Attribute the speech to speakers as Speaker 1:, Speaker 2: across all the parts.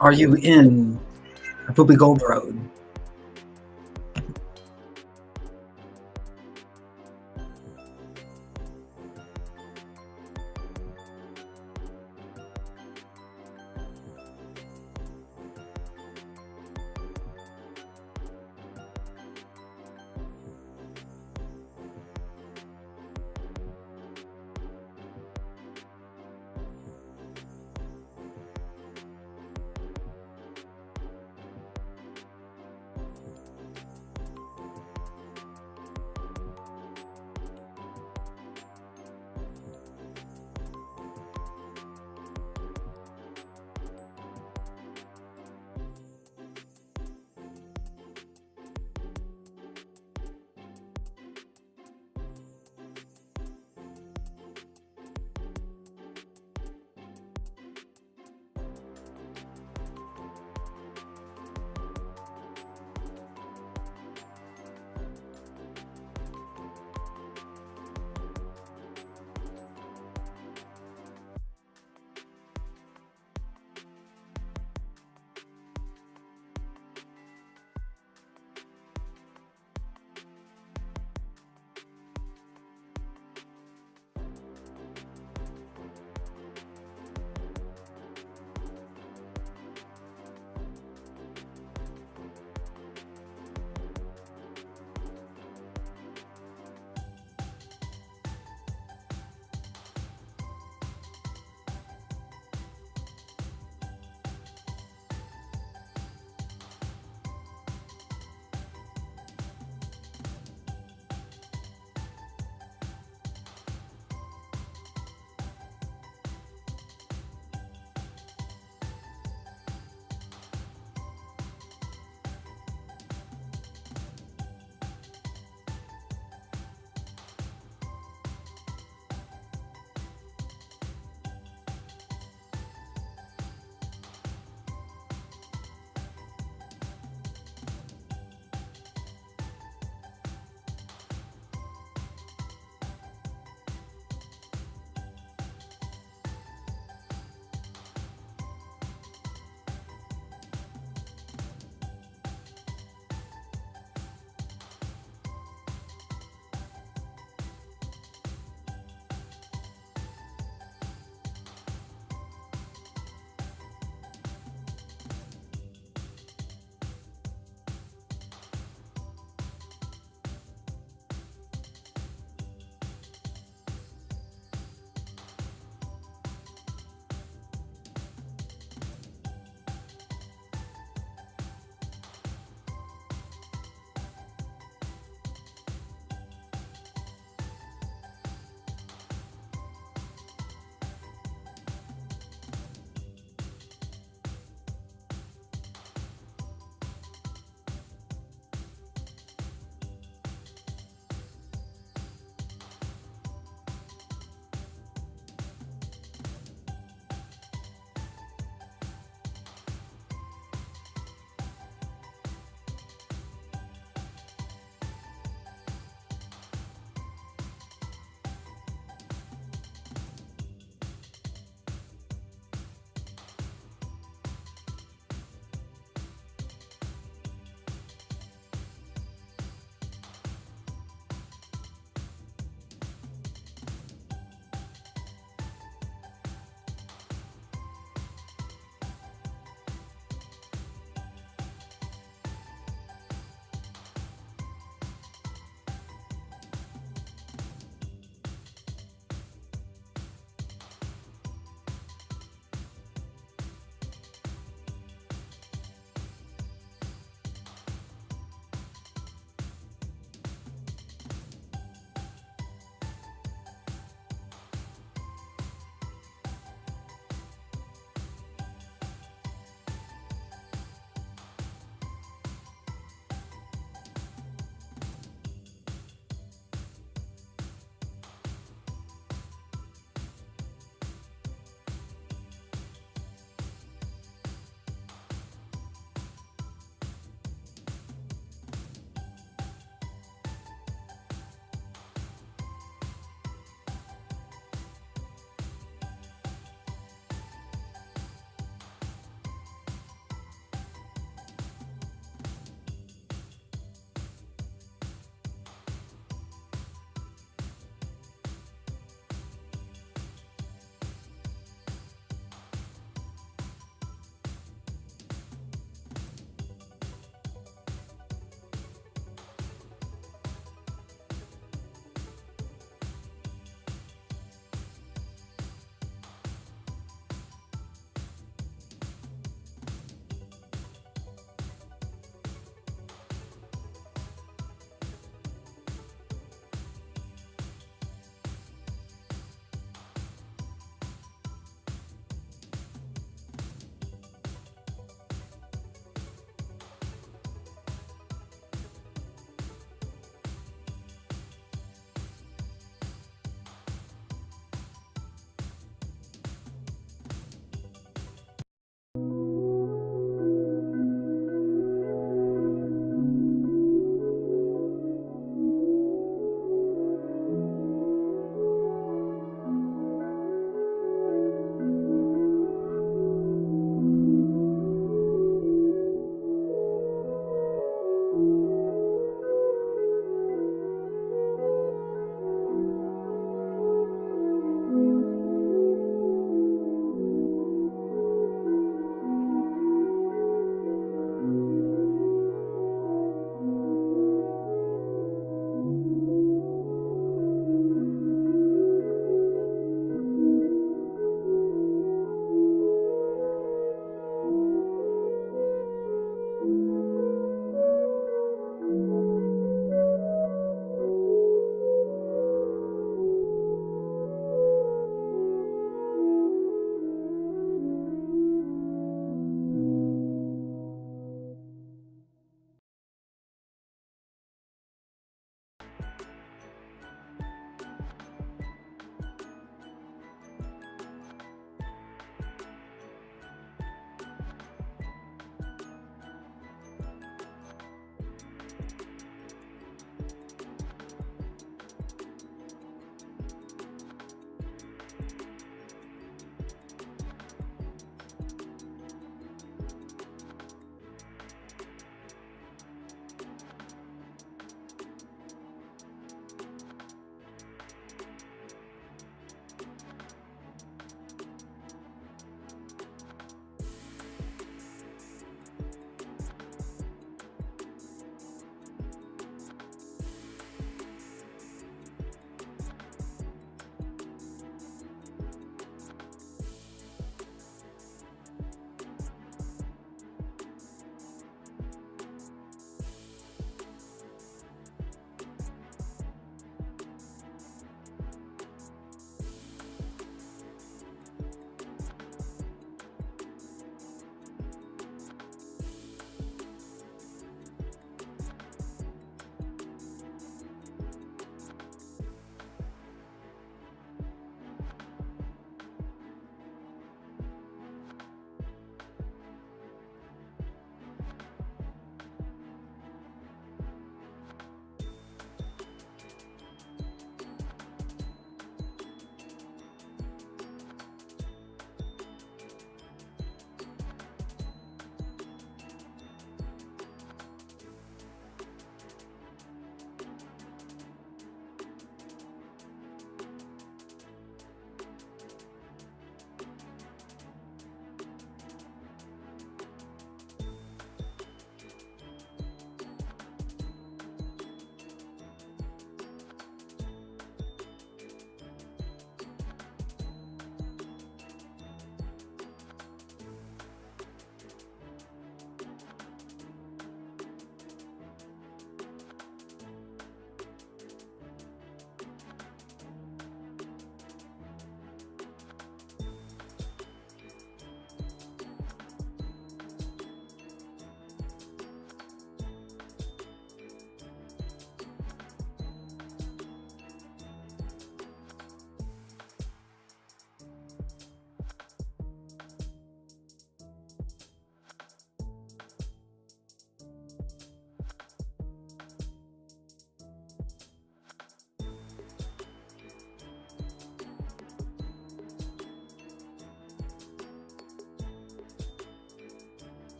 Speaker 1: Are you in Poopy Gold Road?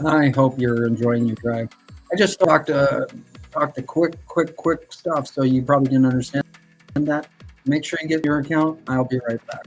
Speaker 1: I hope you're enjoying your drive. I just talked quick stuff, so you probably didn't understand that. Make sure you get your account. I'll be right back.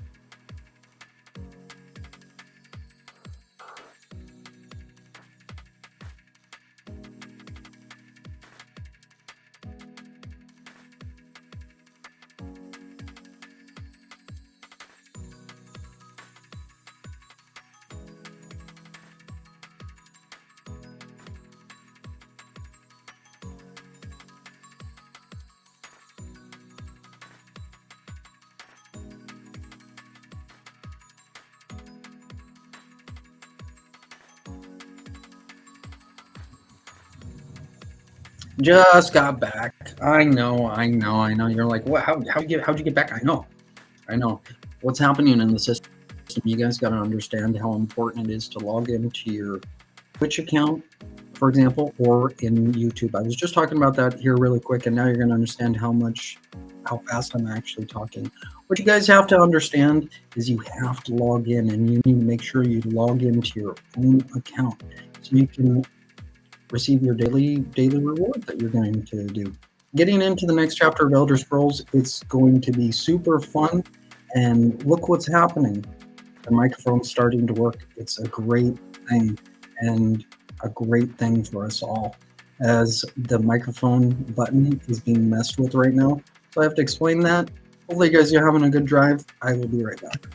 Speaker 1: Just got back. I know. You're like, what? How'd you get back? I know. What's happening in the system? You guys got to understand how important it is to log into your Twitch account, for example, or in YouTube. I was just talking about that here really quick, and now you're going to understand how fast I'm actually talking. What you guys have to understand is you have to log in, and you need to make sure you log into your own account so you can receive your daily reward that you're going to do. Getting into the next chapter of Elder Scrolls, it's going to be super fun, and look what's happening. The microphone's starting to work. It's a great thing, and a great thing for us all, as the microphone button is being messed with right now. So I have to explain that. Hopefully you guys are having a good drive. I will be right back.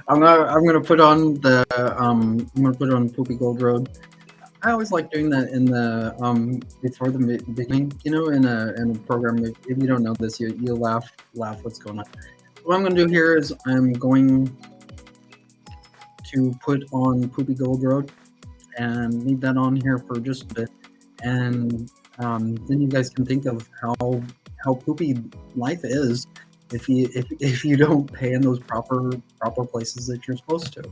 Speaker 1: I'm gonna put on the I'm gonna put on Poopy Gold Road. I always like doing that in the before the beginning, in a program. If you don't know this, you laugh what's going on. What I'm gonna do here is I'm going to put on Poopy Gold Road and leave that on here for just a bit, and then you guys can think of how poopy life is if you don't pay in those proper places that you're supposed to.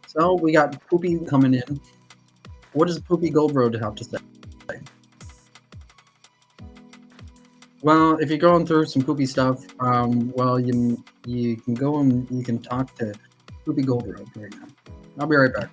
Speaker 1: So we got Poopy coming in. What does Poopy Gold Road have to say? Well, if you're going through some poopy stuff, well, you can go and you can talk to Poopy Gold Road right now. I'll be right back.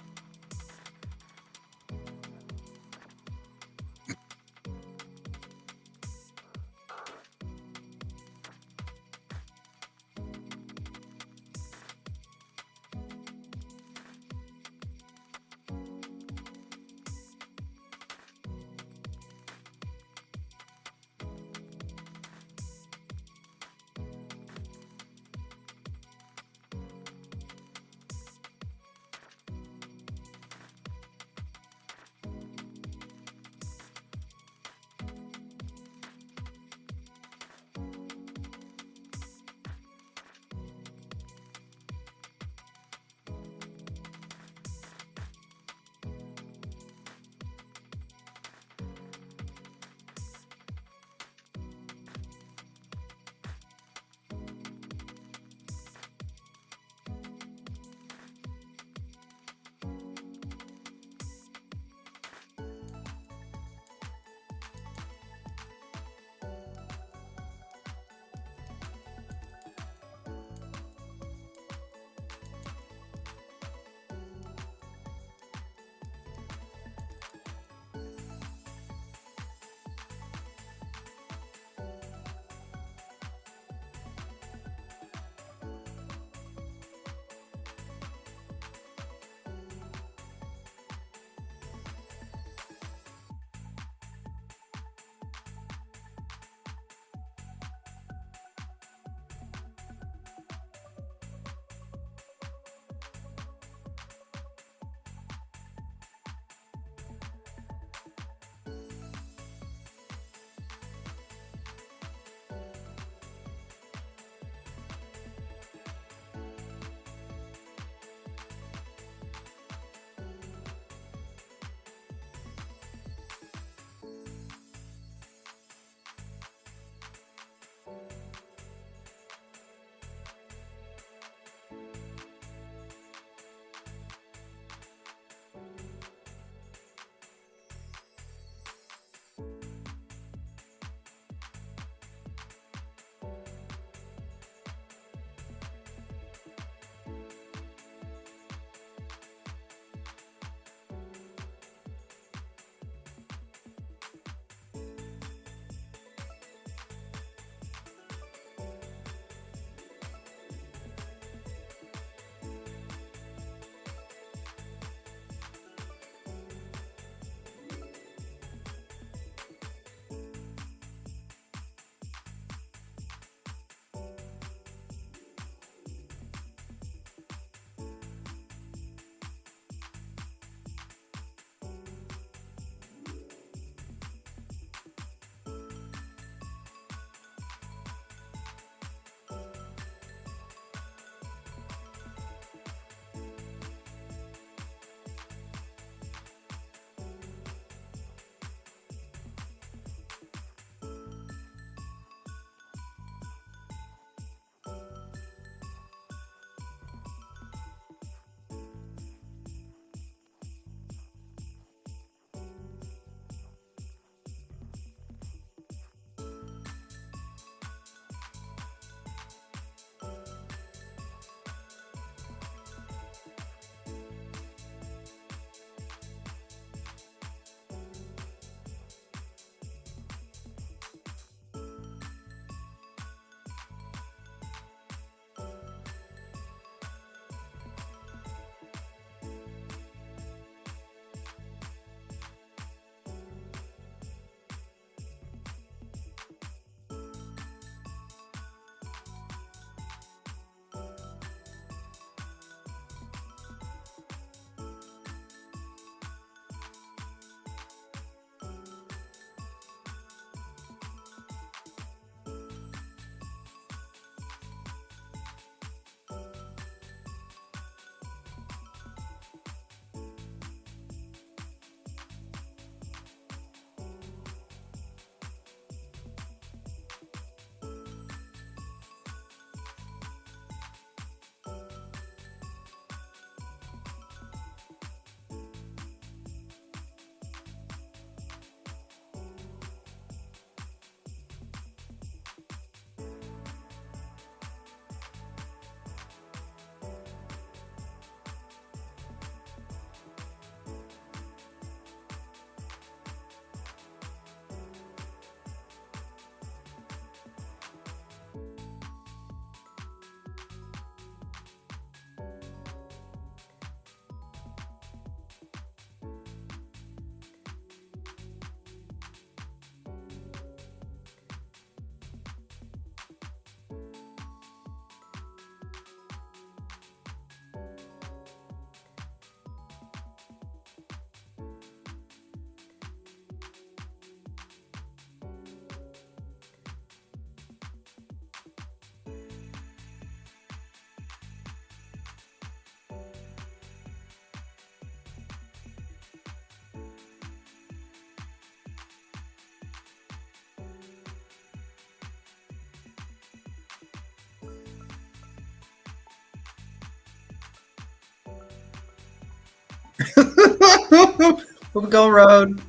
Speaker 1: Poopy Gold Road.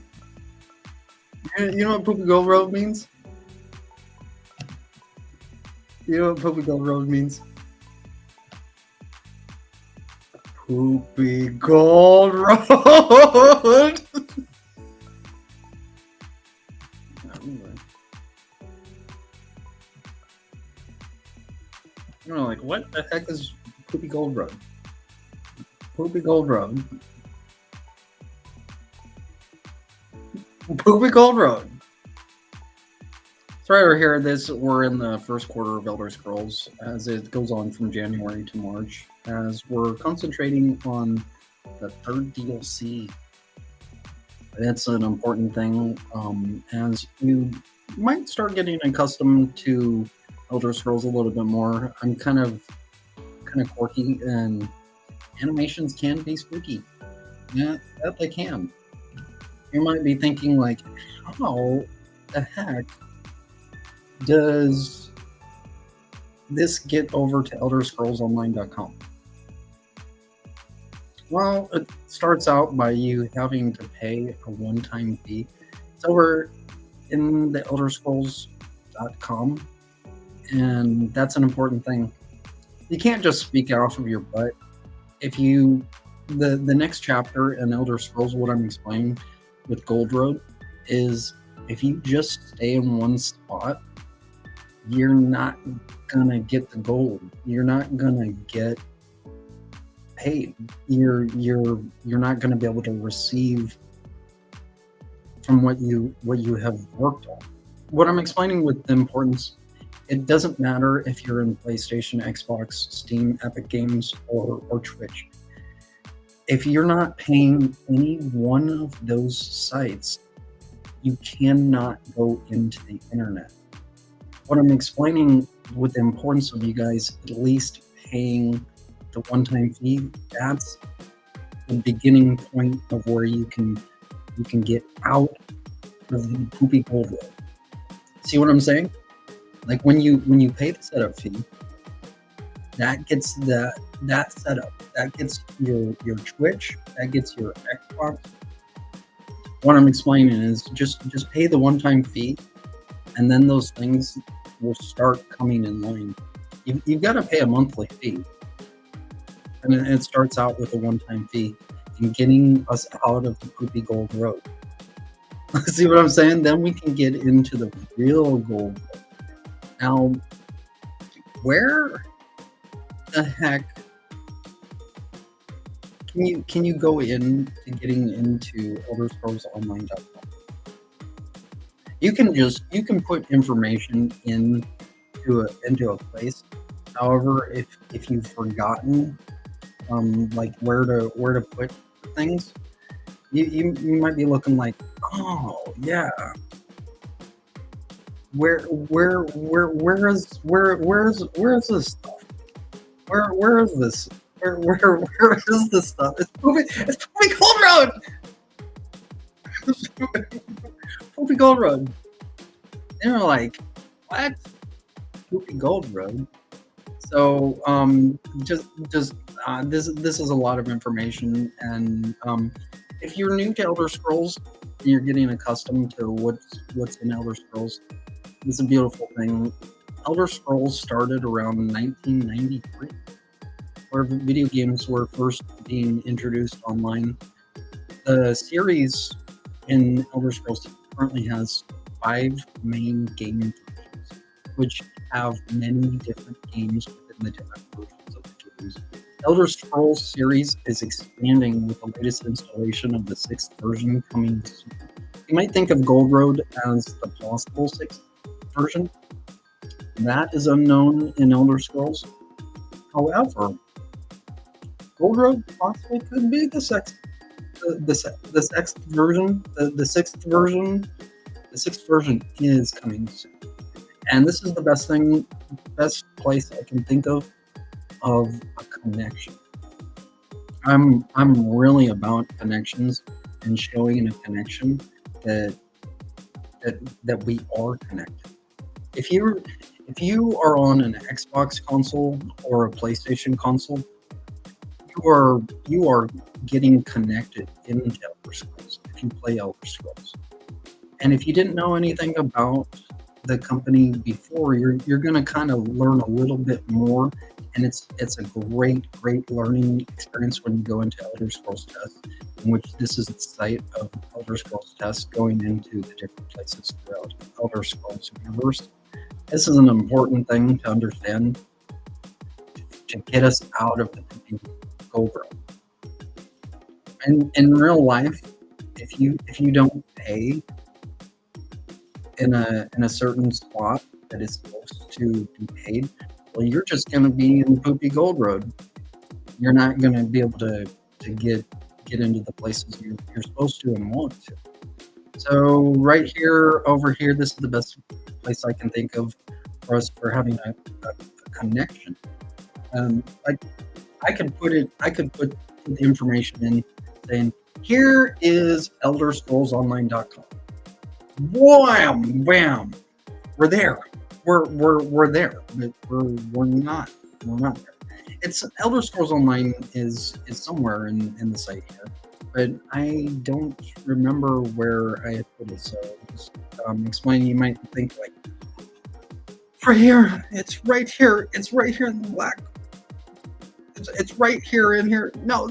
Speaker 1: You know what Poopy Gold Road means? You know what Poopy Gold Road means? Poopy Gold Road. You know, like, what the heck is Poopy Gold Road? Poopy Gold Road. Poopy Gold Road. So right over here, we're in the first quarter of Elder Scrolls as it goes on from January to March, as we're concentrating on the third DLC. That's an important thing, as you might start getting accustomed to Elder Scrolls a little bit more. I'm kind of quirky, and animations can be spooky. Yeah, that they can. You might be thinking, like, how the heck does this get over to ElderScrollsOnline.com? Well, it starts out by you having to pay a one-time fee. It's over in the ElderScrolls.com, and that's an important thing. You can't just speak off of your butt. If you, the next chapter in Elder Scrolls, what I'm explaining with Gold Road is, if you just stay in one spot, you're not gonna get the gold. You're not gonna get paid. You're not gonna be able to receive from what you have worked on. What I'm explaining with the importance, it doesn't matter if you're in PlayStation, Xbox, Steam, Epic Games, or Twitch. If you're not paying any one of those sites, you cannot go into the internet. What I'm explaining with the importance of you guys at least paying the one-time fee, that's the beginning point of where you can get out of the Poopy Gold Road. See what I'm saying? Like, when you pay the setup fee, that gets that setup. That gets your Twitch. That gets your Xbox. What I'm explaining is just pay the one-time fee, and then those things will start coming in line. You've got to pay a monthly fee, and it starts out with a one-time fee and getting us out of the Poopy Gold Road. See what I'm saying? Then we can get into the real gold road. Now, where the heck can you go in to getting into ElderScrollsOnline.com? You can put information into a place. However, if you've forgotten like where to put things, you might be looking like, oh yeah, where is this stuff? Where is this? Where is this stuff? It's Poopy Gold Road. Poopy Gold Road. And you're like, what? Poopy Gold Road. So this is a lot of information, and if you're new to Elder Scrolls and you're getting accustomed to what's in Elder Scrolls, it's a beautiful thing. Elder Scrolls started around 1993, where video games were first being introduced online. The series in Elder Scrolls currently has 5 main game versions, which have many different games within the different versions of the games. Elder Scrolls series is expanding with the latest installation of the 6th version coming soon. You might think of Gold Road as the possible 6th version. That is unknown in Elder Scrolls. However, Gold Road possibly could be the 6th version. The 6th version. The 6th version is coming soon, and this is the best place I can think of a connection. I'm really about connections and showing a connection that we are connected. If you are on an Xbox console or a PlayStation console, you are getting connected into Elder Scrolls if you play Elder Scrolls. And if you didn't know anything about the company before, you're going to kind of learn a little bit more, and it's a great learning experience when you go into Elder Scrolls Test, in which this is the site of Elder Scrolls Test going into the different places throughout Elder Scrolls universe. This is an important thing to understand to get us out of the gold road. And in real life, if you don't pay in a certain spot that is supposed to be paid, well, you're just going to be in poopy gold road. You're not going to be able to get into the places you're supposed to and want to. So right here, over here, this is the best place I can think of for us for having a connection. I could put the information in saying, here is ElderScrollsOnline.com. Wham, bam, we're there. We're there, but we're not there. It's Elder Scrolls Online is somewhere in the site here, but I don't remember where I had put it. So just explaining, you might think like, right here, it's right here in the black. It's right here in here. No,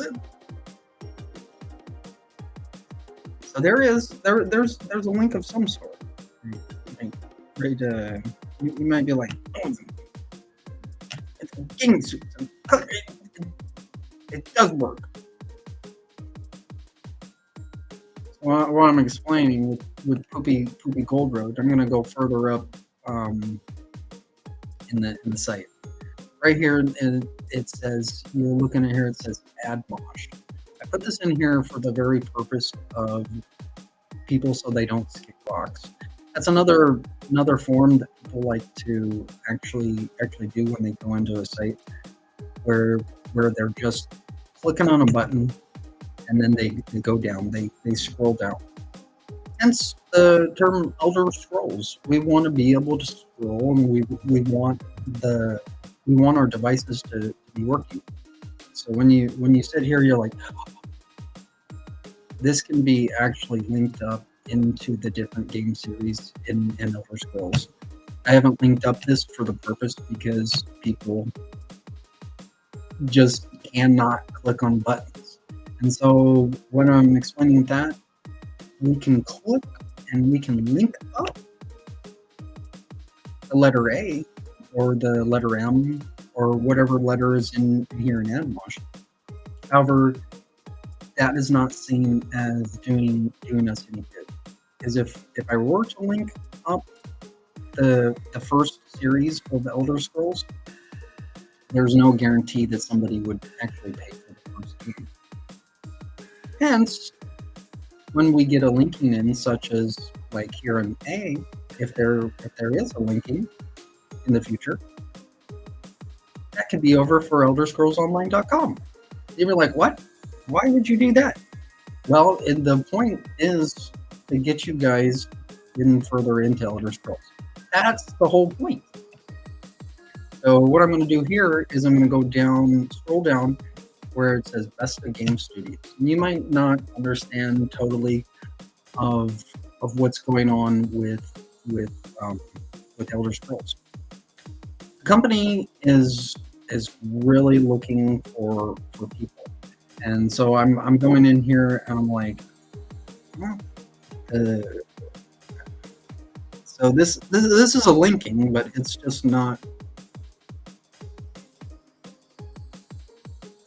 Speaker 1: so there's a link of some sort. Right, you might be like, oh, it's a gaming suit. It does work. So what I'm explaining with Poopy Gold Road, I'm going to go further up in the site. Right here, it says, you're looking at here, it says Add Mosh. I put this in here for the very purpose of people so they don't skip blocks. That's another form that people like to actually do when they go into a site where they're just clicking on a button and then they go down, they scroll down. Hence the term Elder Scrolls. We want to be able to scroll, and we want our devices to be working. So when you sit here, you're like, this can be actually linked up into the different game series in Elder Scrolls. I haven't linked up this for the purpose because people just cannot click on buttons. And so when I'm explaining that, we can click and we can link up the letter A or the letter M or whatever letter is in here in Animash. However, that is not seen as doing us any good. Because if I were to link up the first series of the Elder Scrolls, there's no guarantee that somebody would actually pay for the first game. Hence, when we get a linking in, such as like here in A, if there is a linking in the future, that could be over for ElderScrollsOnline.com. You're like, what? Why would you do that? Well, the point is to get you guys in further into Elder Scrolls. That's the whole point. So what I'm going to do here is I'm going to go scroll down where it says Best of Game Studios. And you might not understand totally of what's going on with Elder Scrolls. The company is really looking for people. And so I'm going in here and I'm like, well, so this is a linking, but it's just not.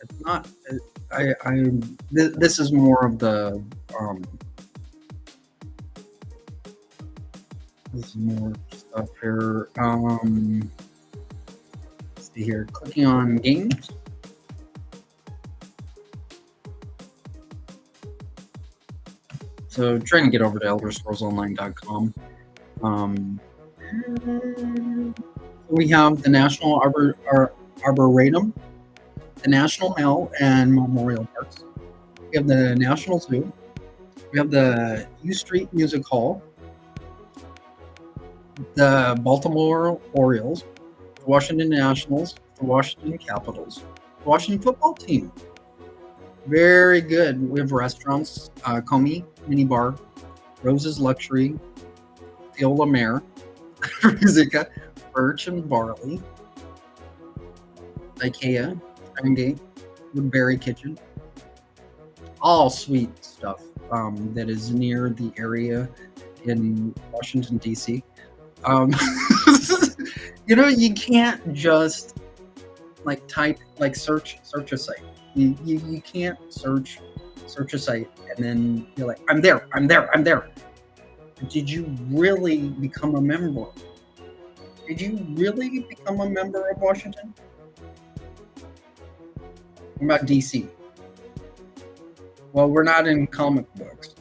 Speaker 1: It's not. This is more of the. This is more stuff here. Let's see here. Clicking on games. So trying to get over to ElderScrollsOnline.com. We have the National Arboretum, the National Mall and Memorial Parks. We have the National Zoo. We have the U Street Music Hall, the Baltimore Orioles, the Washington Nationals, the Washington Capitals, the Washington football team, Very good. We have restaurants, Comey Mini Bar, Rose's Luxury, Viola Mare, Rizika, Birch and Barley, IKEA, Farmgate, Woodbury Kitchen, all sweet stuff that is near the area in Washington, D.C. Um, you can't just like type, like search a site. You can't search a site and then you're like, I'm there. Did you really become a member? Did you really become a member of Washington? What about DC? Well, we're not in comic books.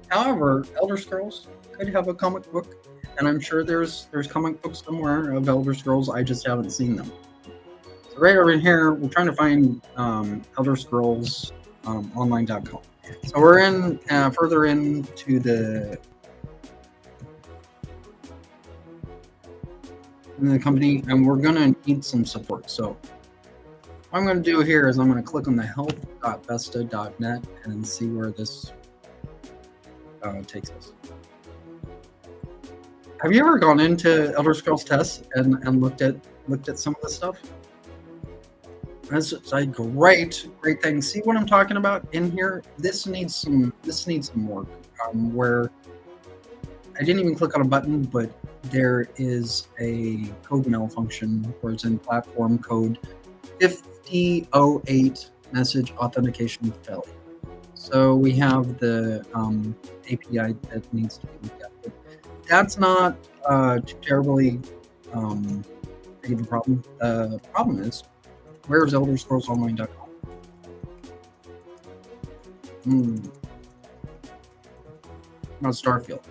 Speaker 1: However, Elder Scrolls could have a comic book, and I'm sure there's comic books somewhere of Elder Scrolls. I just haven't seen them. So right over here, we're trying to find Elder Scrolls online.com. So we're in further into the company, and we're going to need some support. So what I'm going to do here is I'm going to click on the help.vesta.net and see where this takes us. Have you ever gone into Elder Scrolls tests and looked at some of this stuff? That's a great thing. See what I'm talking about in here? This needs some work. Where I didn't even click on a button, but there is a code malfunction where it's in platform code 5008 message authentication failure. So we have the API that needs to be looked at. But that's not too terribly big of a problem. The problem is, where's ElderScrollsOnline.com? Not Starfield.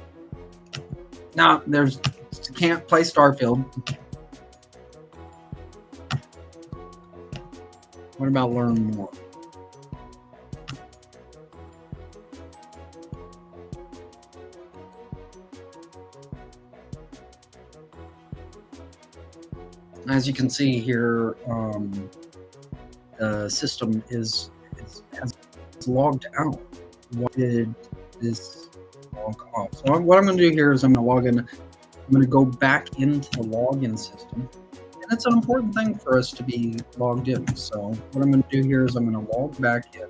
Speaker 1: No, can't play Starfield. What about learn more? As you can see here, the system has logged out. Why did this log off? So what I'm going to do here is I'm going to log in. I'm going to go back into the login system. And it's an important thing for us to be logged in. So what I'm going to do here is I'm going to log back in.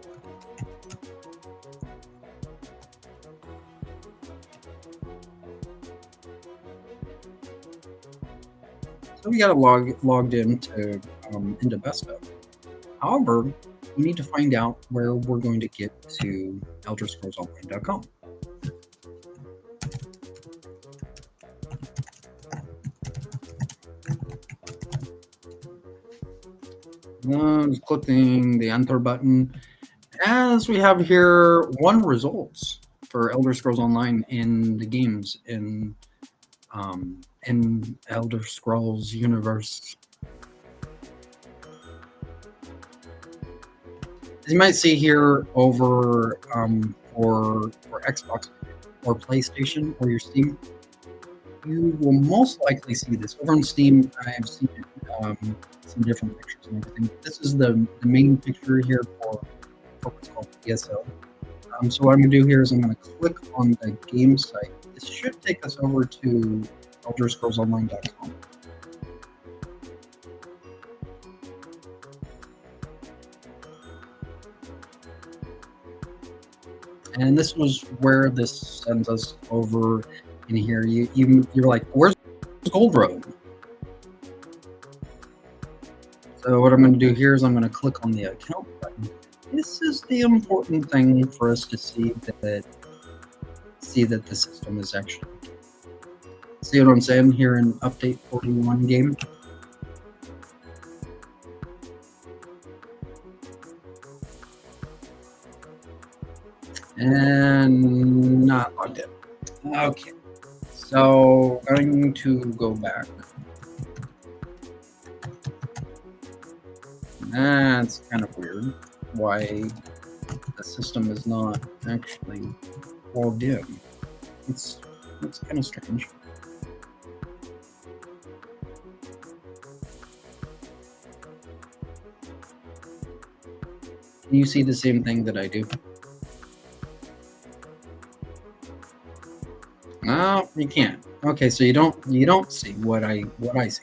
Speaker 1: So we got logged into Vesta. However, we need to find out where we're going to get to ElderScrollsOnline.com. Just clicking the enter button. As we have here, 1 results for Elder Scrolls Online in the games in Elder Scrolls universe. As you might see here over for Xbox or PlayStation or your Steam, you will most likely see this. Over on Steam, I have seen some different pictures and everything. This is the main picture here for what's called ESO. So what I'm going to do here is I'm going to click on the game site. This should take us over to ElderScrollsOnline.com. And this was where this sends us over in here. You're like, where's Gold Road? So what I'm going to do here is I'm going to click on the account button. This is the important thing for us to see that the system is actually. See what I'm saying here in update 41 game? And not logged in. Okay. So I'm going to go back. That's kind of weird. Why the system is not actually logged in. It's kind of strange. You see the same thing that I do. No, you can't. Okay, so you don't see what I see.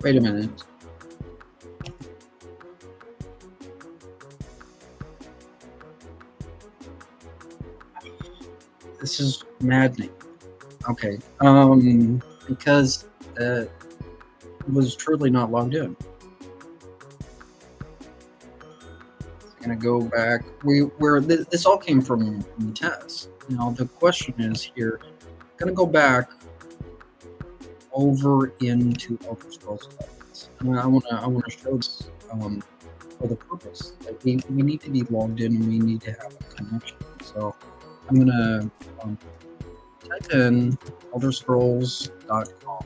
Speaker 1: Wait a minute. This is maddening. Okay. Because it was truly not logged in. I'm gonna go back. This all came from the test. Now the question is here. I'm gonna go back over into Elder Scrolls Legends. And I wanna show this for the purpose. Like we need to be logged in and we need to have a connection. So I'm gonna type in elderscrolls.com.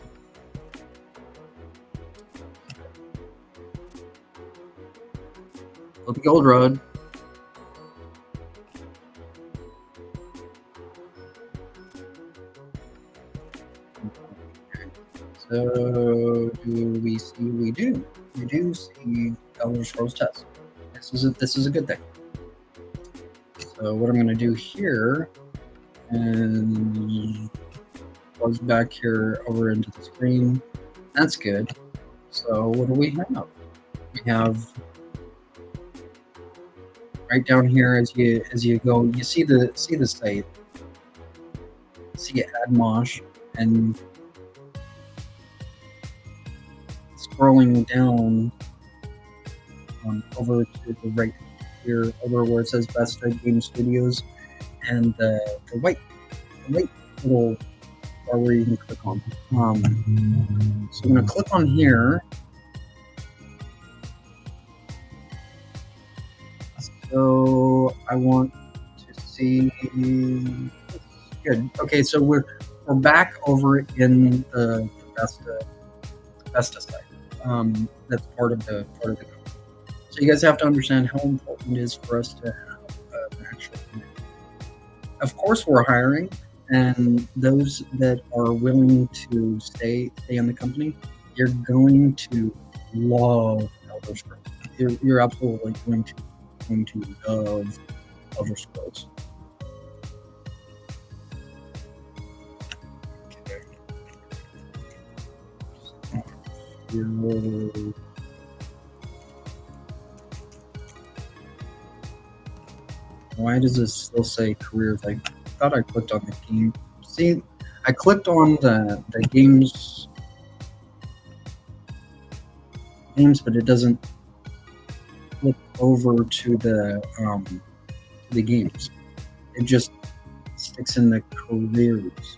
Speaker 1: Go the old road. So do we see? We do. We do see Elder Scrolls test. This is a good thing. So what I'm going to do here is plug back here over into the screen. That's good. So what do we have? We have right down here as you go, you see the site, see AdMosh, and scrolling down over to the right here, over where it says Best Game Studios, and the white little bar where you can click on. So I'm going to click on here. So I want to see. Good. Okay, so we're back over in the Besta site. That's part of the company. So you guys have to understand how important it is for us to have an actual connection. Of course, we're hiring, and those that are willing to stay in the company, you're going to love Elder Scrolls. You're absolutely going to love Elder Scrolls. Okay. Why does this still say careers? I thought I clicked on the game. See, I clicked on the games, but it doesn't flip over to the games. It just sticks in the careers.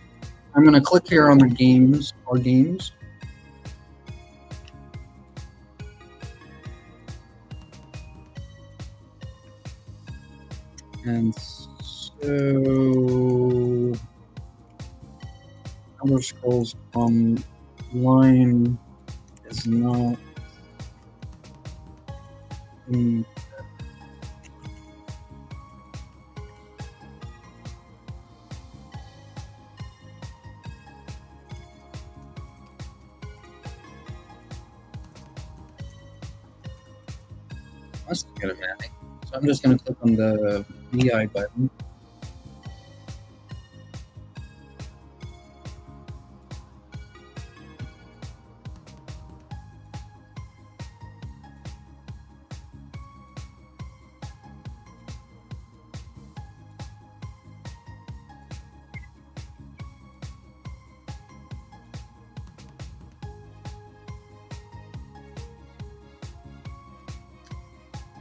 Speaker 1: I'm going to click here on the games or games. And so Elder Scrolls Online is not in must get a matting. So I'm just going to click on the VI button.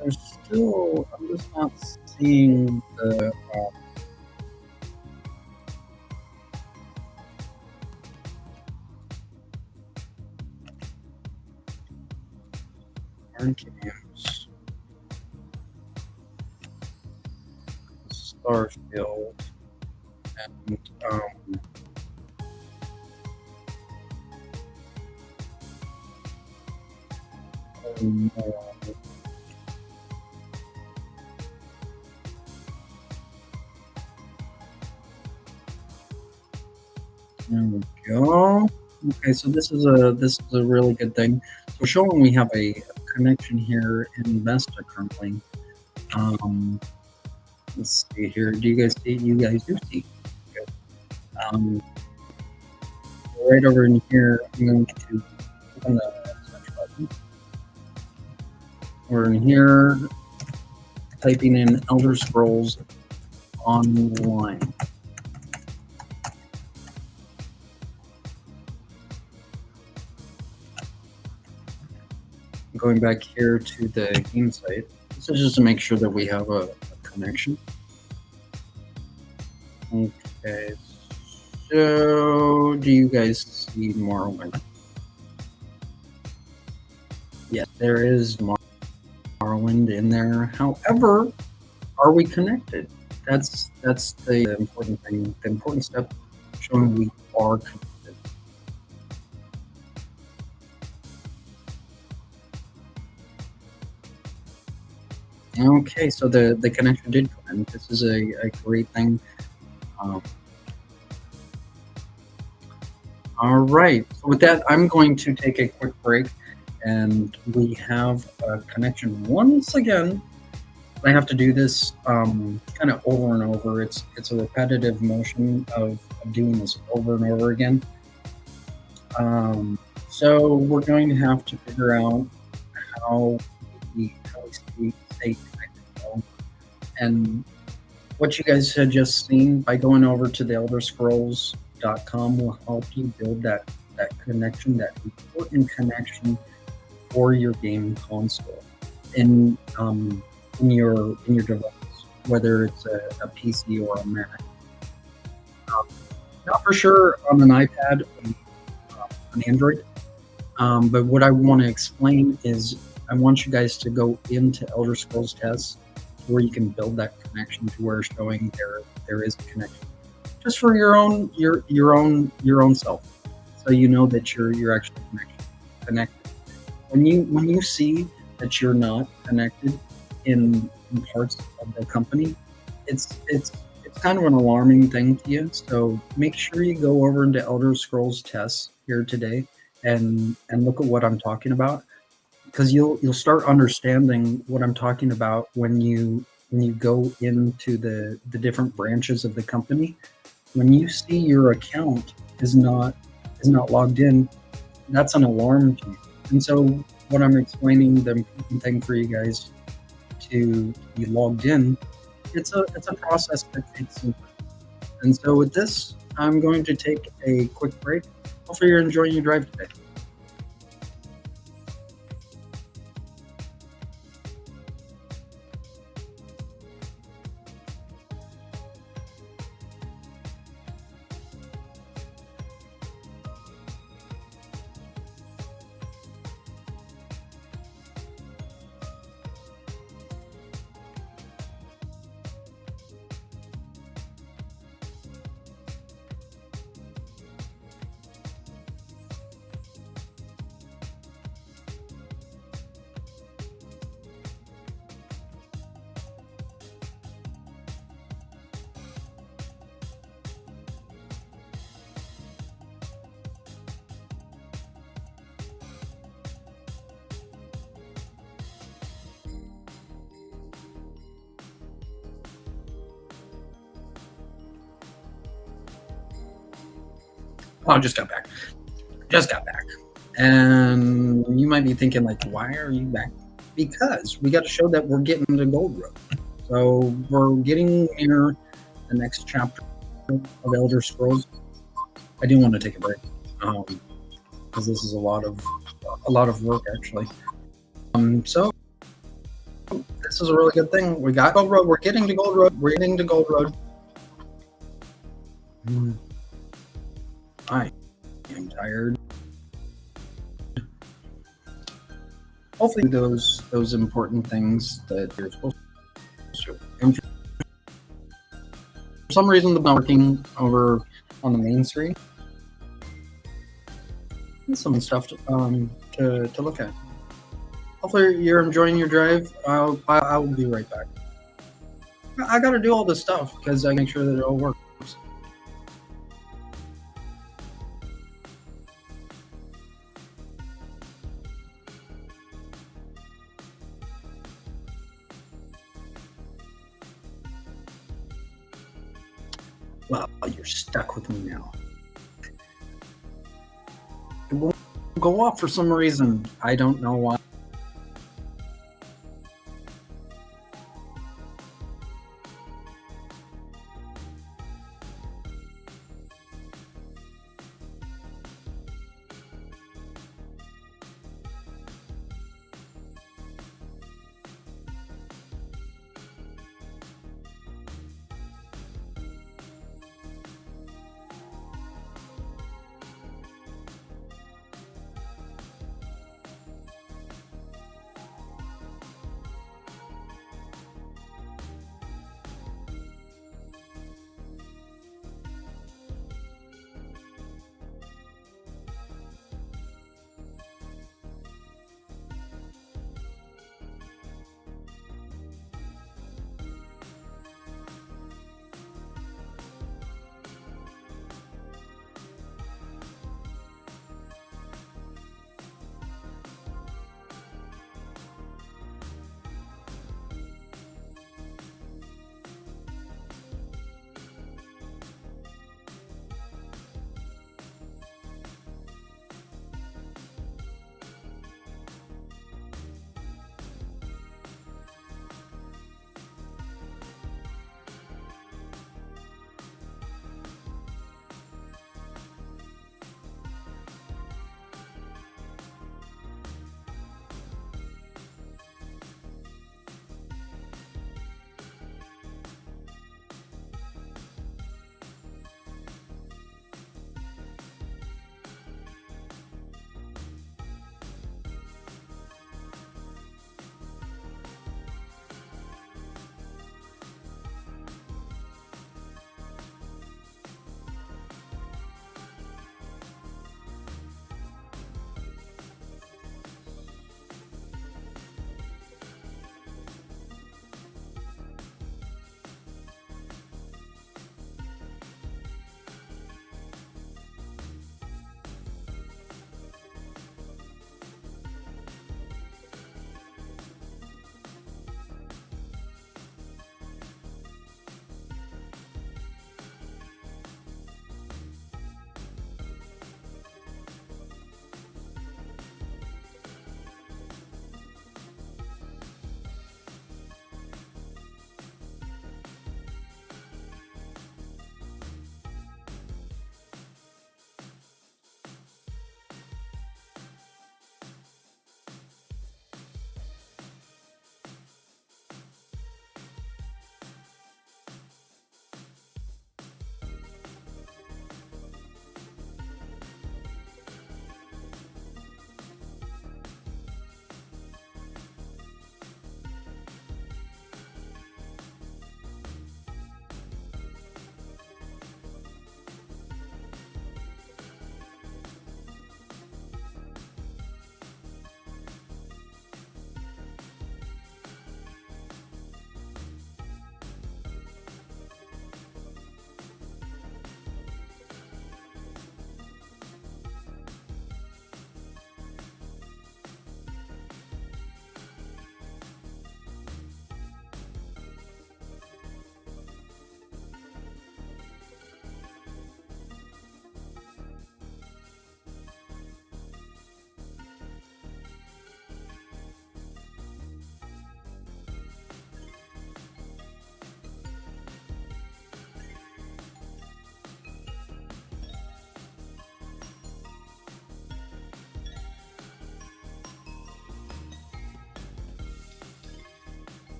Speaker 1: There's still, I'm just not seeing the games, Starfield, and There we go. Okay, so this is a really good thing. So showing we have a connection here in Vesta currently. Um, let's see here. Do you guys see? You guys do see. Good. Um, right over in here, I'm going to click on the search button. We're in here, typing in Elder Scrolls Online. Going back here to the game site. This is just to make sure that we have a connection. Okay, so do you guys see Morrowind? Yes, there is Morrowind in there. However, are we connected? That's the important thing. The important step, showing we are connected. Okay, so the connection did come in. This is a great thing. All right. So with that, I'm going to take a quick break, and we have a connection once again. I have to do this kind of over and over. It's a repetitive motion of doing this over and over again. So we're going to have to figure out how we stay connected. And what you guys had just seen by going over to the elderscrolls.com will help you build that connection, that important connection for your game console in your device, whether it's a PC or a Mac. Not for sure on an iPad, an Android. But what I want to explain is I want you guys to go into Elder Scrolls Tests where you can build that connection to where showing there is a connection, just for your own self, so you know that you're actually connected. When you see that you're not connected in parts of the company, it's kind of an alarming thing to you. So make sure you go over into Elder Scrolls Tests here today and look at what I'm talking about, because you'll start understanding what I'm talking about when you go into the different branches of the company. When you see your account is not logged in, that's an alarm to you. And so what I'm explaining, the important thing for you guys to be logged in, it's a process that takes some time. And so with this, I'm going to take a quick break. Hopefully you're enjoying your drive today. Oh, I just got back. And you might be thinking, like, why are you back? Because we got to show that we're getting to Gold Road. So we're getting near the next chapter of Elder Scrolls. I do want to take a break because this is a lot of work, actually. So this is a really good thing. We got Gold Road. We're getting to Gold Road. We're getting to Gold Road. I am tired. Hopefully those important things that you're supposed to. And for some reason, they're not working over on the main screen. There's some stuff to look at. Hopefully you're enjoying your drive. I'll be right back. I got to do all this stuff because I make sure that it all works. Well, you're stuck with me now. It won't go off for some reason. I don't know why.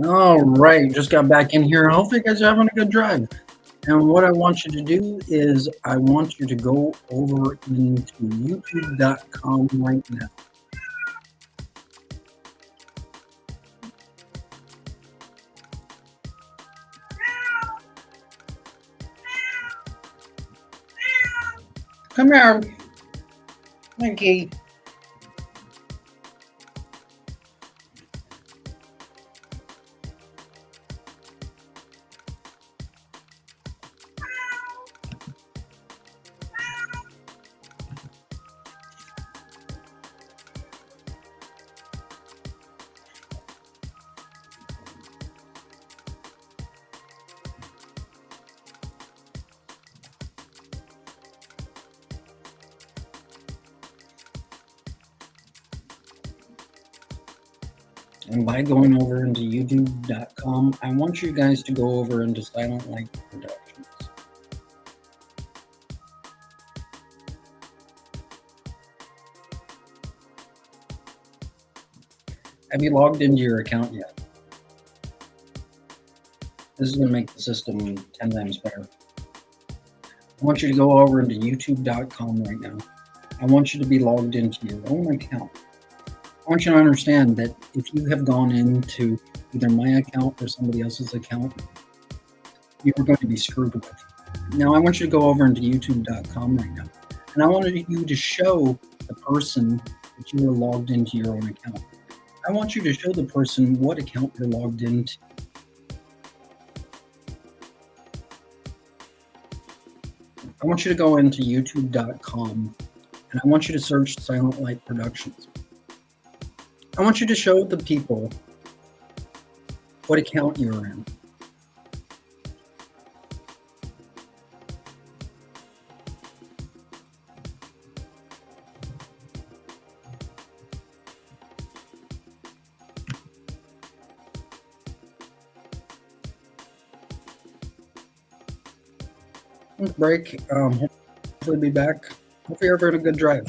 Speaker 1: All right, just got back in here. Hopefully, you guys are having a good drive. And what I want you to do is I want you to go over into youtube.com right now. Come here, Mickey. And by going over into youtube.com, I want you guys to go over into Silent Light Productions. Have you logged into your account yet? This is going to make the system 10 times better. I want you to go over into youtube.com right now. I want you to be logged into your own account. I want you to understand that if you have gone into either my account or somebody else's account, you're going to be screwed with. Now, I want you to go over into youtube.com right now. And I wanted you to show the person that you are logged into your own account. I want you to show the person what account you're logged into. I want you to go into youtube.com and I want you to search Silent Light Productions. I want you to show the people what account you're in. Break. Hopefully be back. Hope you're having a good drive.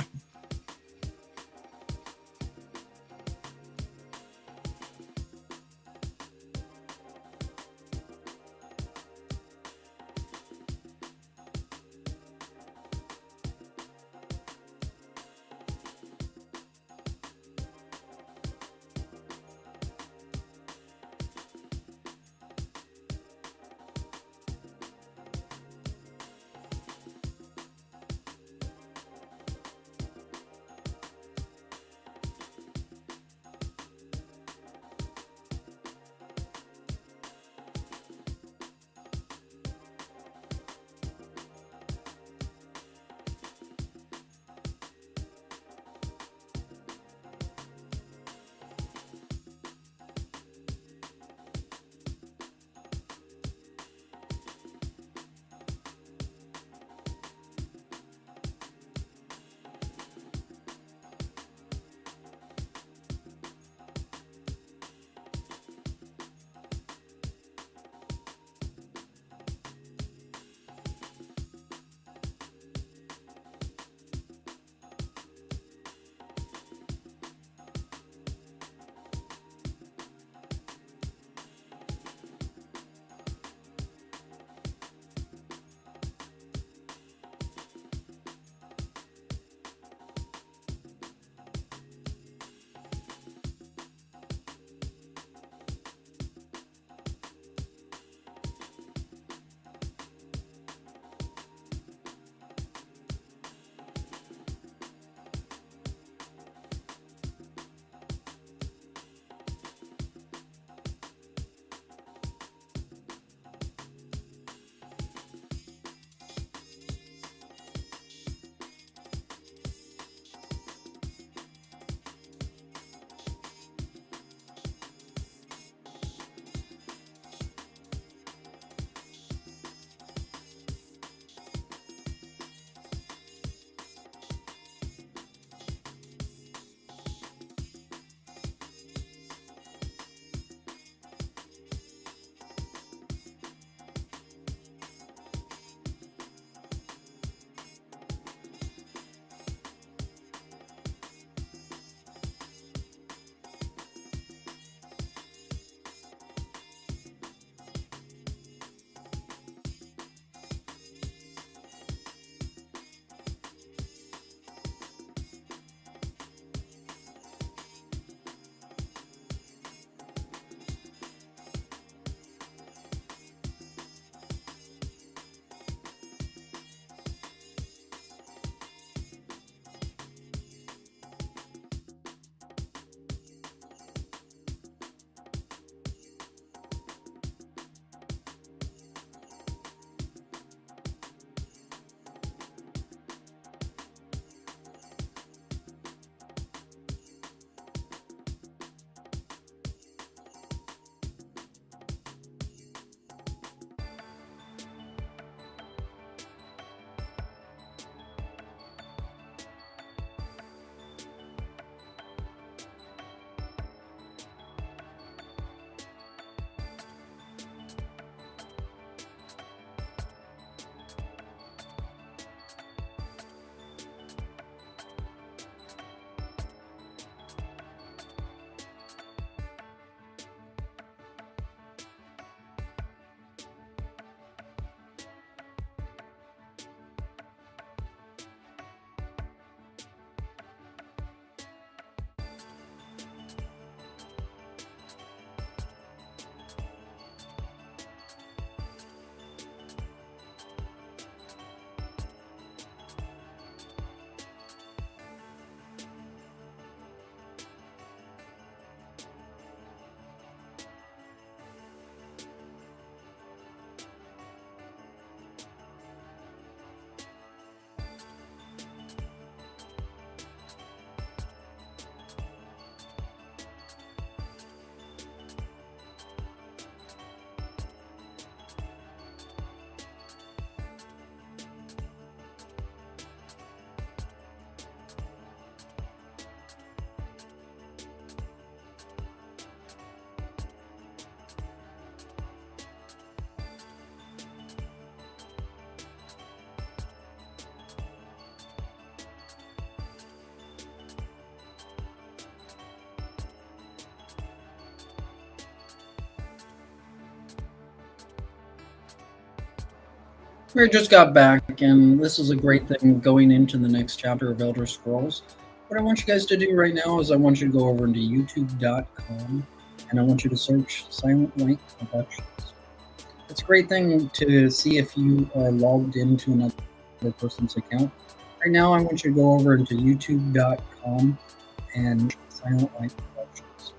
Speaker 1: We just got back, and this is a great thing going into the next chapter of Elder Scrolls. What I want you guys to do right now is I want you to go over into youtube.com and I want you to search Silent Light Productions. It's a great thing to see if you are logged into another person's account. Right now, I want you to go over into youtube.com and Silent Light Productions.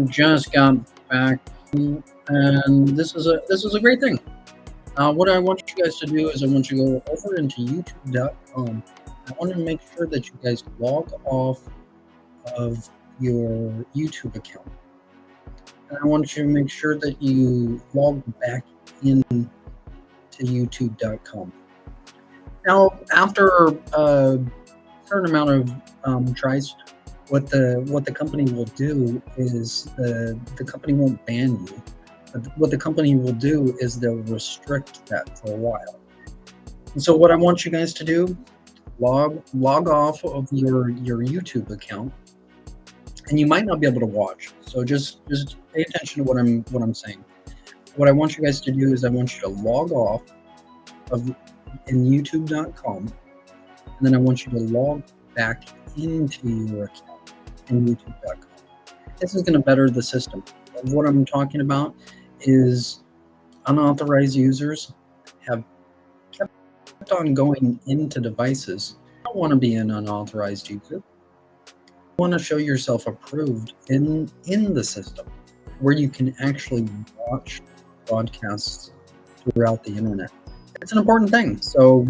Speaker 1: Just got back, and this is a great thing. What I want you guys to do is I want you to go over into YouTube.com. I want to make sure that you guys log off of your YouTube account. And I want you to make sure that you log back in to YouTube.com. Now, after a certain amount of tries, what the company will do is the company won't ban you. But what the company will do is they'll restrict that for a while. And so what I want you guys to do, log off of your YouTube account, and you might not be able to watch. So just pay attention to what I'm saying. What I want you guys to do is I want you to log off of in YouTube.com, and then I want you to log back into your account in YouTube.com. This is going to better the system. What I'm talking about is unauthorized users have kept on going into devices. You don't want to be an unauthorized user. You want to show yourself approved in the system where you can actually watch broadcasts throughout the internet. It's an important thing. So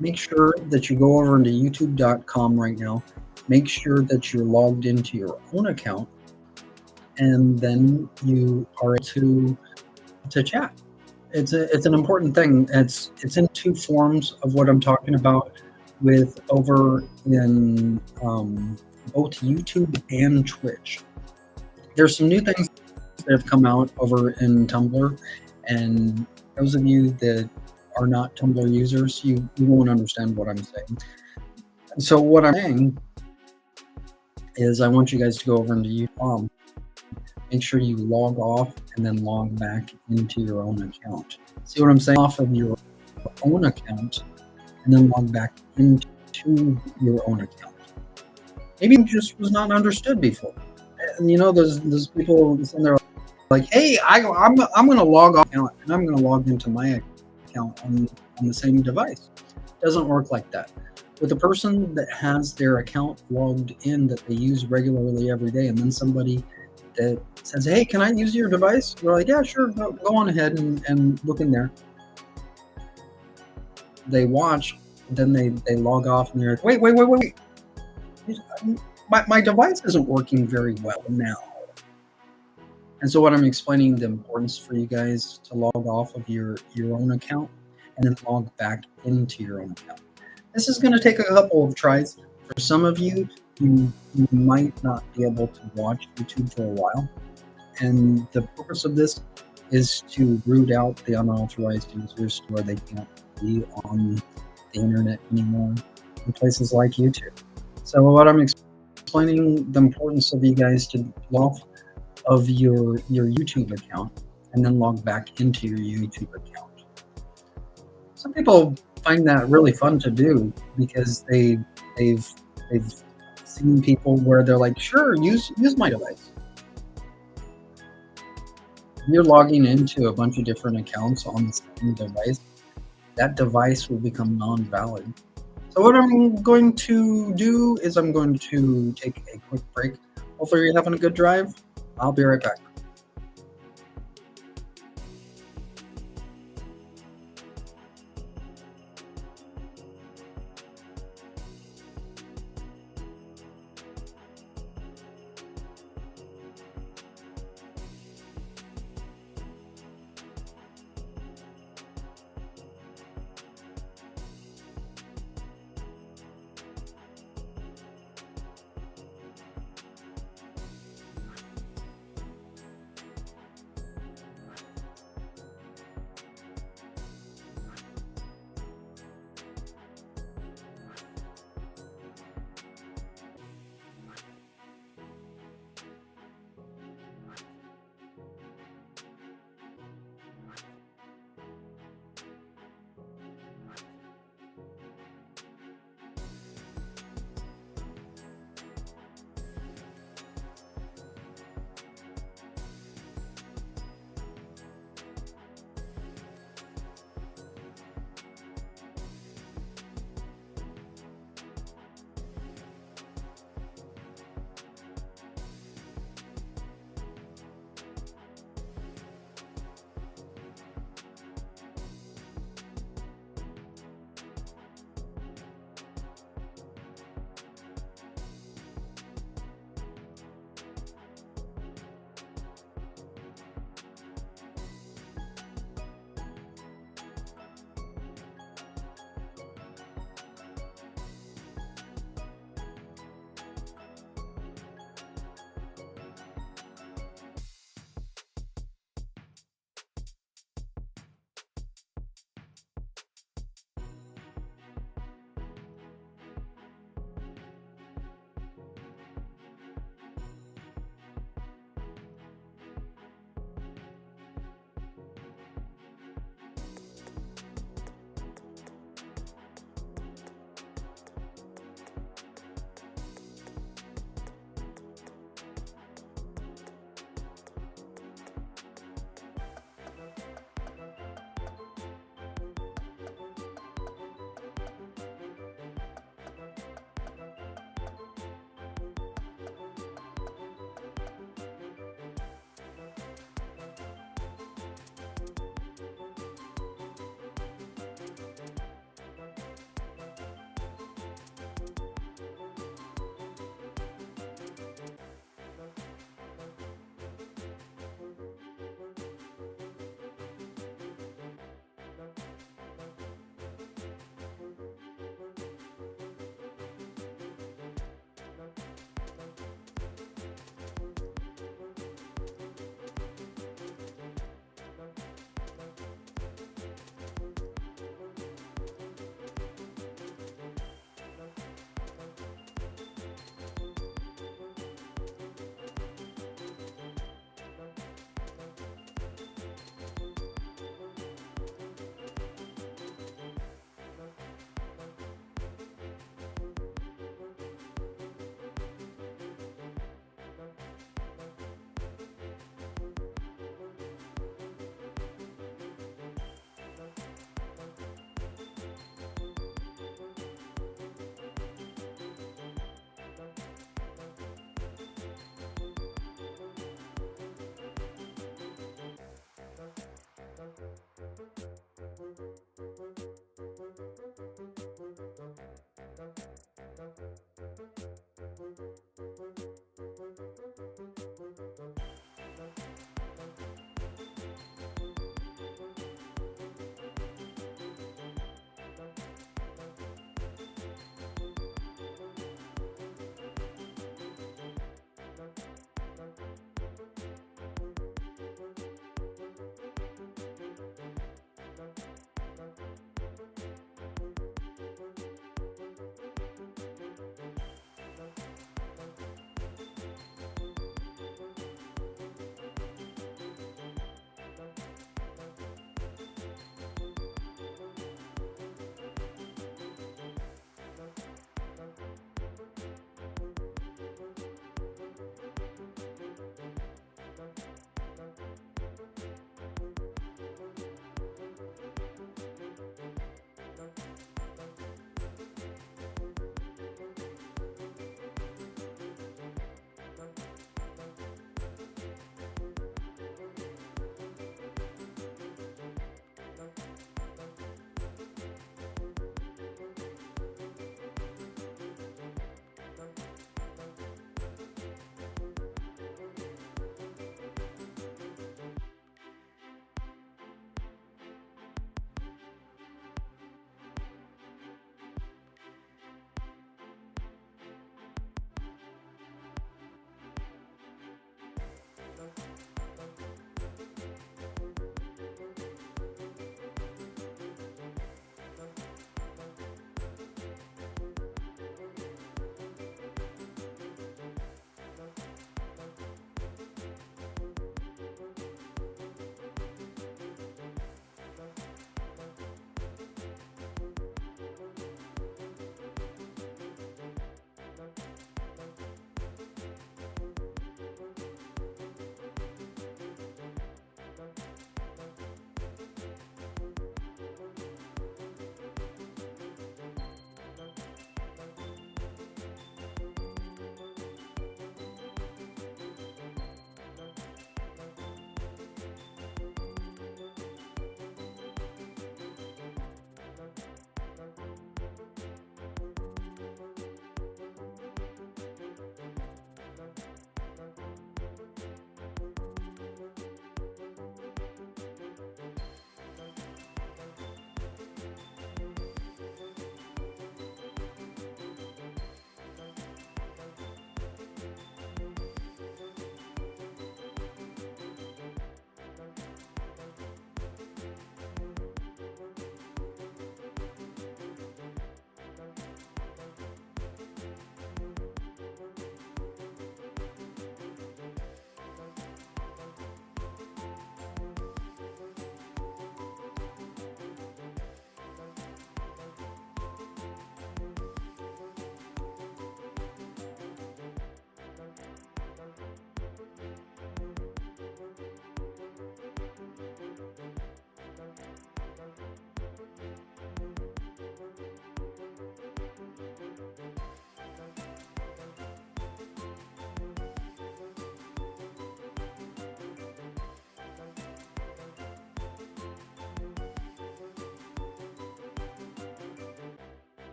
Speaker 1: make sure that you go over into youtube.com right now. Make sure that you're logged into your own account, and then you are able to chat. It's an important thing. It's in two forms of what I'm talking about with over in both YouTube and Twitch. There's some new things that have come out over in Tumblr, and those of you that are not Tumblr users, you won't understand what I'm saying. So what I'm saying is I want you guys to go over into YouTube. Make sure you log off and then log back into your own account. See what I'm saying? Off of your own account and then log back into your own account. Maybe it just was not understood before. And there's people in there like, hey, I'm going to log off and I'm going to log into my account on the same device. It doesn't work like that. With a person that has their account logged in that they use regularly every day, and then somebody that says, hey, can I use your device? We're like, yeah, sure, go on ahead and look in there. They watch, then they log off, and they're like, wait. My device isn't working very well now. And so what I'm explaining the importance for you guys to log off of your own account and then log back into your own account. This is going to take a couple of tries. For some of you, you might not be able to watch YouTube for a while. And the purpose of this is to root out the unauthorized users to where they can't be on the internet anymore in places like YouTube. So what I'm explaining the importance of you guys to log off of your YouTube account and then log back into your YouTube account. Some people find that really fun to do because they've seen people where they're like, sure, use my device. You're logging into a bunch of different accounts on the same device. That device will become non-valid. So what I'm going to do is I'm going to take a quick break. Hopefully you're having a good drive. I'll be right back.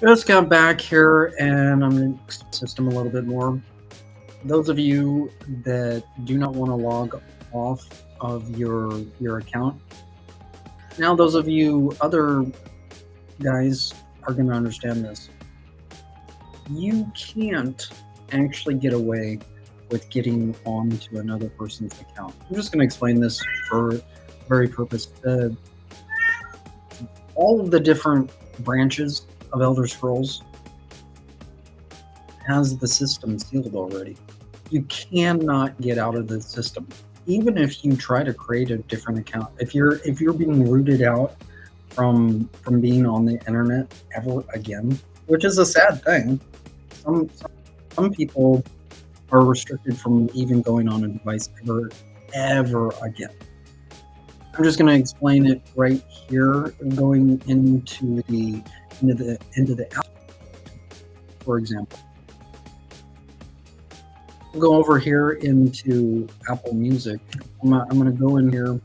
Speaker 1: Just got back here and I'm going to explain the system a little bit more. Those of you that do not want to log off of your account, now those of you other guys are going to understand this. You can't actually get away with getting onto another person's account. I'm just going to explain this for very purpose. All of the different branches of Elder Scrolls has the system sealed already. You cannot get out of the system, even if you try to create a different account. If you're being rooted out from being on the internet ever again, which is a sad thing. Some people are restricted from even going on a device ever again. I'm just going to explain it right here, going into the app, for example. We'll go over here into Apple Music. I'm going to go in here.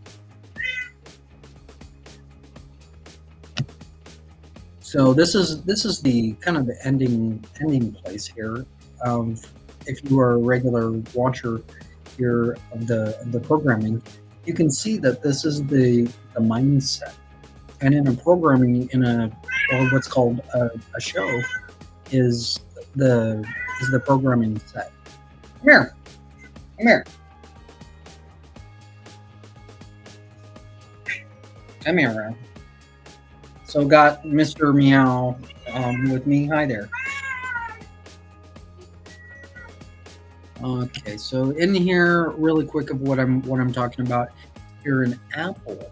Speaker 1: So this is the kind of the ending place here. If you are a regular watcher here of the programming, you can see that this is the mindset. And in a programming, or what's called a show, is the programming set. Come here, come here, come here, Ryan. So got Mr. Meow with me. Hi there. Okay, so in here, really quick of what I'm talking about here in Apple,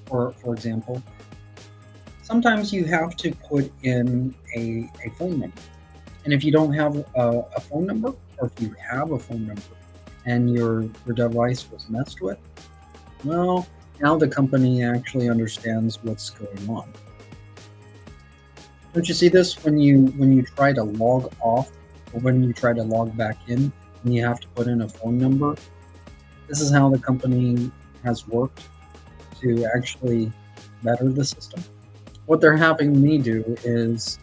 Speaker 1: for example, sometimes you have to put in a phone number, and if you don't have a phone number, or if you have a phone number and your device was messed with, well, now the company actually understands what's going on. Don't you see this when you try to log off, or when you try to log back in, and you have to put in a phone number? This is how the company has worked to actually better the system. What they're having me do is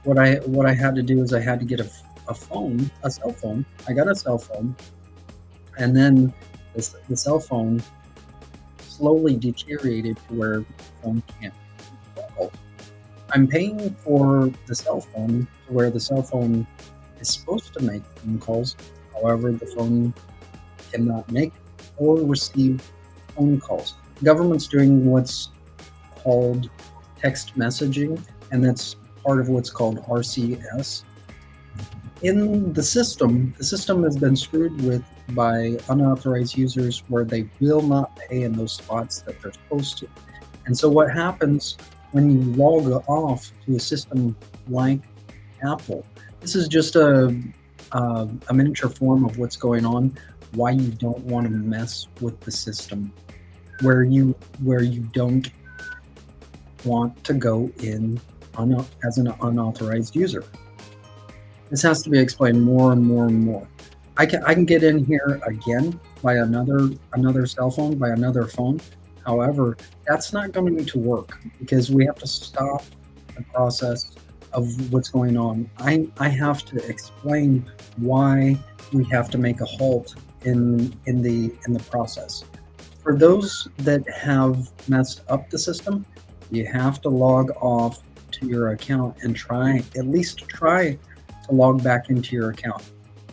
Speaker 1: what I had to do is I had to get a cell phone. I got a cell phone, and then the cell phone slowly deteriorated to where the phone can't call. I'm paying for the cell phone to where the cell phone is supposed to make phone calls. However, the phone cannot make or receive phone calls. The government's doing what's called text messaging, and that's part of what's called RCS. In the system has been screwed with by unauthorized users where they will not pay in those spots that they're supposed to. And so what happens when you log off to a system like Apple, this is just a miniature form of what's going on, why you don't want to mess with the system, where you don't want to go in as an unauthorized user. This has to be explained more and more and more. I can get in here again by another cell phone, by another phone. However, that's not going to work because we have to stop the process of what's going on. I have to explain why we have to make a halt in the process. For those that have messed up the system, you have to log off to your account and at least try to log back into your account.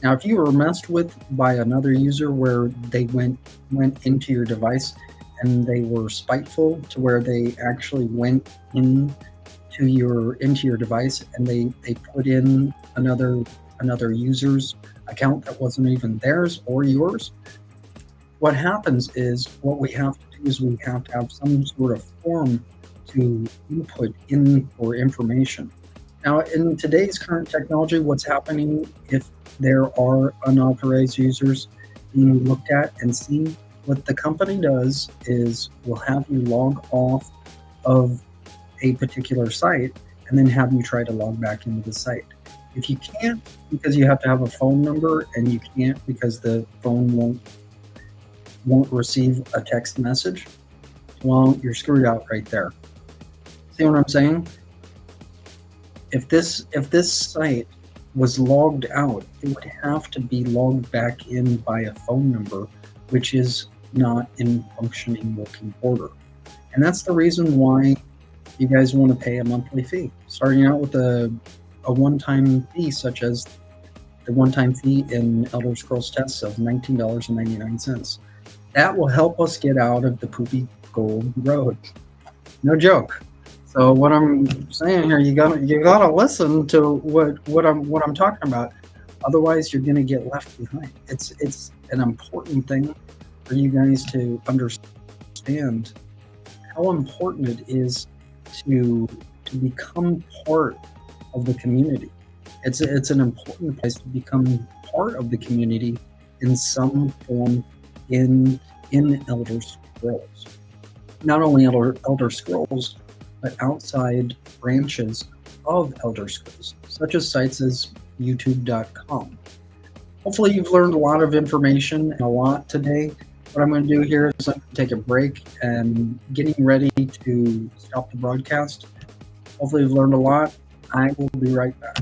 Speaker 1: Now, if you were messed with by another user where they went into your device and they were spiteful to where they actually went into your device and they put in another user's account that wasn't even theirs or yours, what happens is what we have to do is we have to have some sort of form to input in for information. Now, in today's current technology, what's happening if there are unauthorized users being looked at and seen, what the company does is will have you log off of a particular site and then have you try to log back into the site. If you can't, because you have to have a phone number, and you can't because the phone won't receive a text message, well, you're screwed out right there. See what I'm saying? If this site was logged out, it would have to be logged back in by a phone number, which is not in functioning working order. And that's the reason why you guys want to pay a monthly fee, starting out with a one-time fee, such as the one-time fee in Elder Scrolls Tests of $19.99. That will help us get out of the poopy gold road. No joke. So what I'm saying here, you gotta listen to what I'm talking about. Otherwise, you're gonna get left behind. It's an important thing for you guys to understand how important it is to become part of the community. It's an important place to become part of the community in some form in Elder Scrolls. Not only Elder Scrolls, but outside branches of Elder Scrolls, such as sites as YouTube.com. Hopefully, you've learned a lot of information and a lot today. What I'm going to do here is I'm going to take a break and getting ready to stop the broadcast. Hopefully, you've learned a lot. I will be right back.